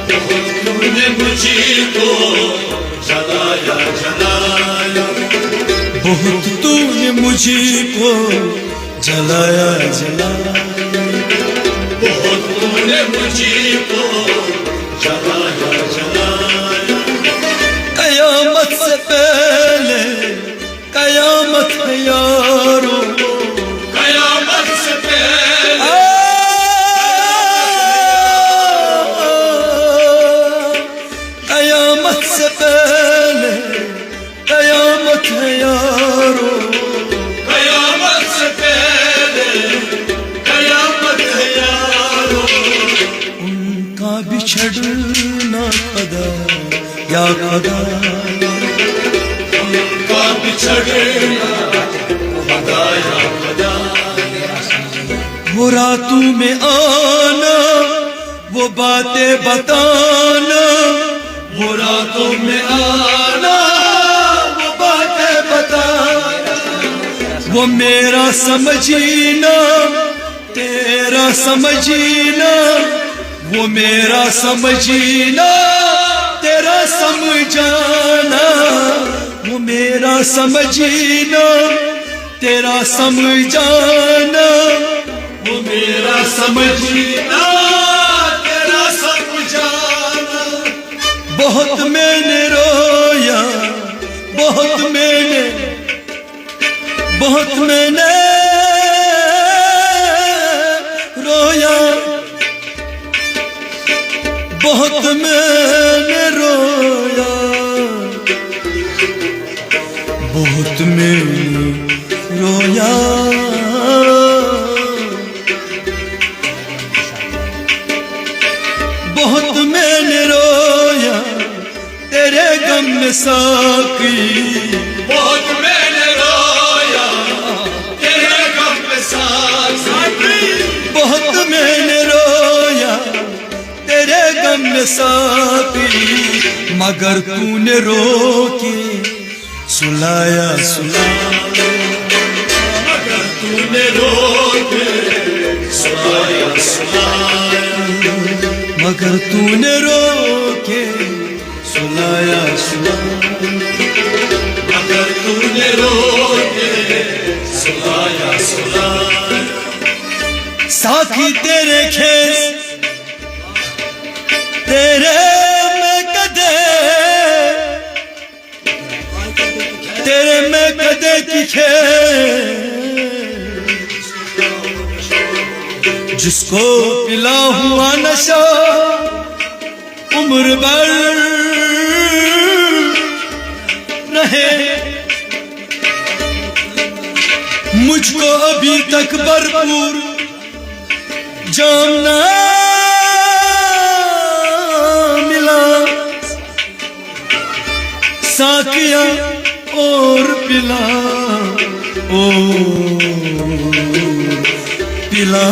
تو نے مجھے کو جلایا جلایا، بہت تو نے مجھے کو جلایا جلایا، بہت تو نے مجھے کو جلایا جلایا، قیامت سے پہلے قیامت ہے یارو، قیامت سے پہلے قیامت سے پہلے قیامت ہے یارو، قیامت سے پہلے قیامت ہے یارو، ان کا بچھڑنا خدا یا خدا، ان کا بچھڑنا خدا یا خدا، وہ راتوں میں آنا وہ باتیں بتانا، وہ راتوں میں آنا وہ باتیں بتانا، وہ میرا سمجھینا تیرا سمجھینا، وہ میرا سمجھینا تیرا سمجھانا، وہ میرا سمجھینا تیرا سمجھانا، وہ میرا سمجھنا تیرا سمجھانا، بہت میں نے رویا بہت میں نے بہت میں نے رویا، بہت میں نے رویا، بہت میں نے رویا، بہت میں نے رویا تیرے غم میں ساقی، بہت میں نے رویا تیرے غم میں ساقی، بہت میں نے رویا تیرے غم میں ساقی، مگر تو نے رو کے سلایا سلایا، مگر تو نے رو کے سلایا سلایا، مگر تو نے رو کے سلایا سلایا، مگر تو نے رو کے سلایا سلایا، ساقی تیرے کھیس تیرے میں کدے، تیرے میں کدے کی کھیس، جس کو پلا ہوا نشہ عمر بھر رہے، مجھ کو ابھی تک بھرپور جام نہ ملا، ساقیہ اور پلا اور پلا،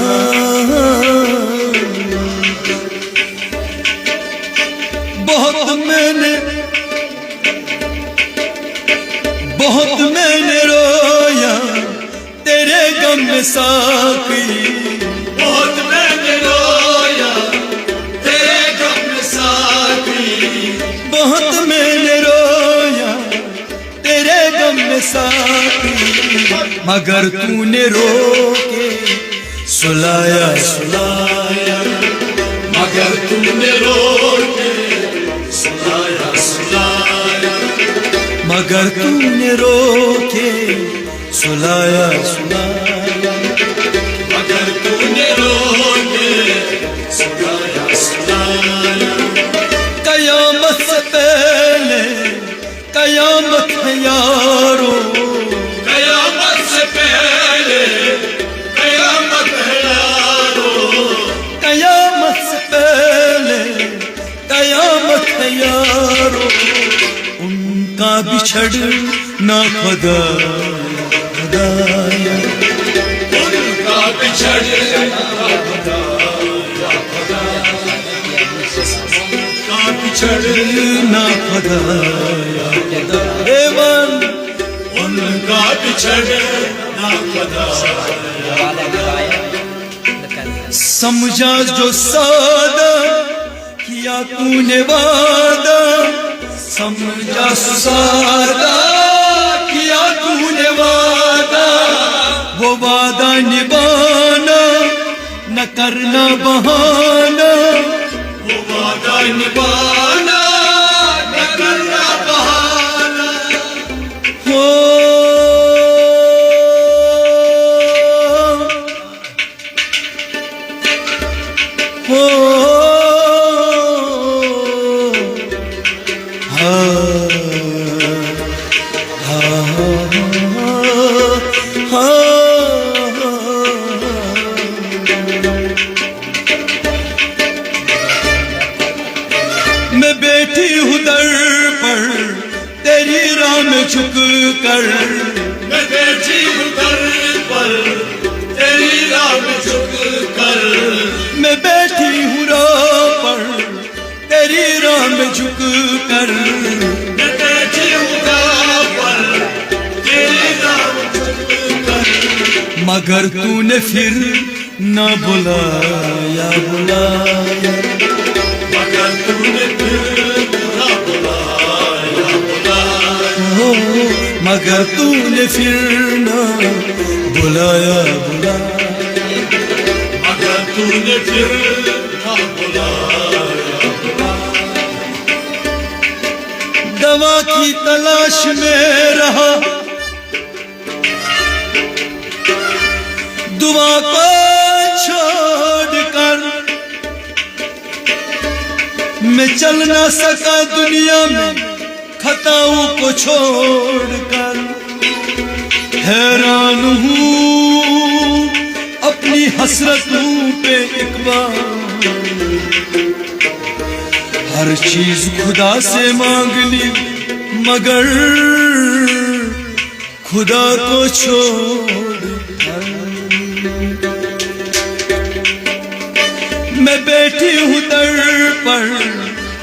بہت میں نے رویا تیرے غم میں ساقی، بہت میں نے رویا تیرے غم میں ساقی، بہت میں نے رویا تیرے غم میں ساقی، مگر تو نے رو کے سلایا سلایا، مگر تم نے رو کے سلایا سلایا، مگر تو نے رو کے سلایا سلایا، مگر تم نے رو کے سلایا سلایا، قیامت سے پہلے قیامت ہے یارو، قیامت سے پہلے قیامت ہے یارو، قیامت سے پہلے قیامت ہے یارو، ان کا بچھڑنا خدا خدایا، ان کا بچھڑنا خدا یا خدا، کا بچھڑنا خدایا ایوان، ان کا بچھڑنا خدا یا خدا، سمجھا جو سادہ کیا تو نے وعدہ سمجھا سادہ، کیا تو نے وعدہ وہ وعدہ نبھانا، نہ کرنا بہانا، وہ وعدہ نبھانا، نہ کرنا بہانا۔ ہو میں بیٹھی ہوں در پر تیری راہ میں جھک کر، میں بیٹھی ہوں در پر تیری راہ میں جھک کر، میں بیٹھی ہوں راہ پر تیری راہ میں جھک کر، میں بیٹھی ہوں راہ پر تیری راہ میں جھک کر، مگر تو نے پھر نہ بلایا بلایا، مگر تو نے پھر نہ بلایا بلایا، مگر تو نے پھر نہ بلایا بلایا، مگر تو نے پھر نہ بلایا بلایا۔ دوا کی تلاش میں رہا، دعا کو چھوڑ کر، میں چل نہ سکا دنیا میں خطاؤں کو چھوڑ کر، حیران ہوں اپنی حسرتوں پہ ایک بار، ہر چیز خدا سے مانگ لی مگر خدا کو چھوڑ کر، میں بیٹھی ہوں در پر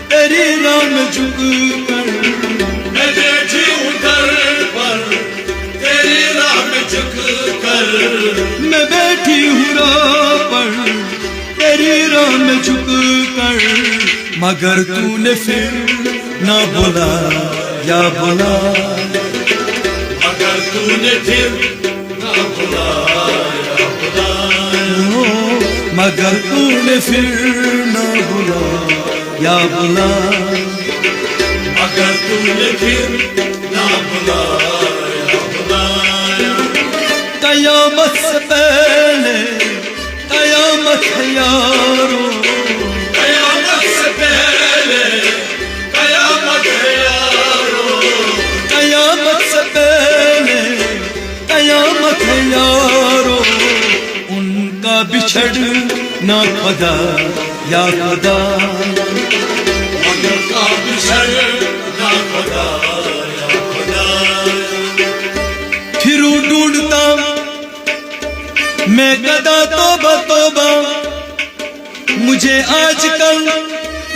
تیری راہ میں جھک کر، میں بیٹھی ہوں در پر تیری راہ میں جھک کر، میں بیٹھی ہوں راہ پر تیری راہ میں جھک کر، مگر تو نے پھر نہ بولا یا بولا، مگر تو نے پھر نہ بلایا بلایا، مگر تو نے پھر نہ بولا یا بولا، مگر تو نے پھر نہ بلایا بلایا۔ قیامت سے پہلے قیامت ہے یارو، قیامت سے پہلے قیامت ہے یارو، قیامت سے پہلے قیامت ہے یارو، ان کا بچھڑنا خدا یا خدا، مگر کا بچھڑنا خدا یا خدا۔ پھروں ڈھونڈتا میں گدا توبہ توبہ، مجھے آج کل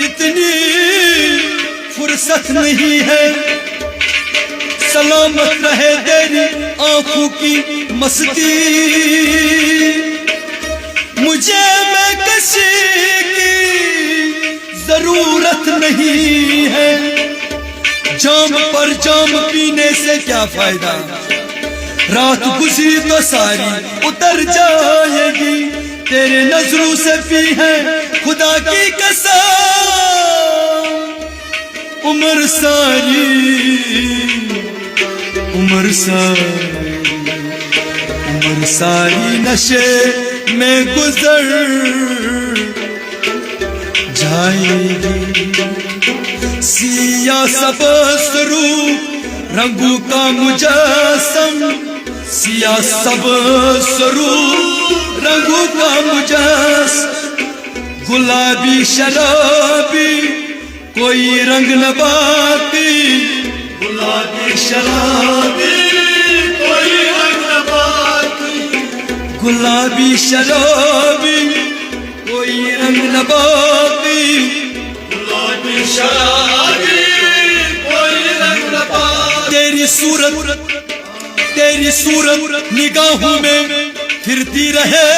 اتنی فرصت نہیں ہے، سلامت رہے تیری آنکھوں کی مستی، مجھے میں کسی کی ضرورت نہیں ہے، جام پر جام پینے سے کیا فائدہ، رات گزری تو ساری اتر جائے گی، تیرے نظروں سے پی ہے خدا کی قسم، عمر ساری عمر ساری عمر ساری نشے میں گزر جائے گی، سیاہ سبز روپ رنگوں کا مجسم، سیاہ سبز روپ رنگوں کا مجسم، گلابی شرابی کوئی رنگ نہ باقی، گلابی شرابی کوئی رنگ نہ باقی، گلابی شرابی کوئی رنگ نہ باقی، گلابی شرابی کوئی رنگ نہ باقی۔ تیری صورت نگاہوں میں پھرتی رہے،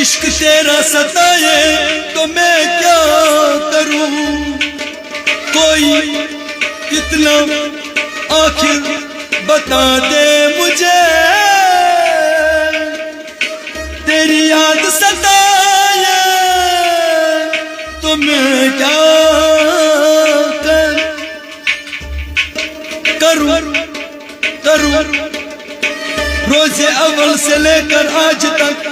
عشق تیرا ستائے تو میں کیا کروں، کوئی کتنا آخر بتا دے مجھے، تیری یاد ستائے تو میں کیا کروں، روز اول سے لے کر آج تک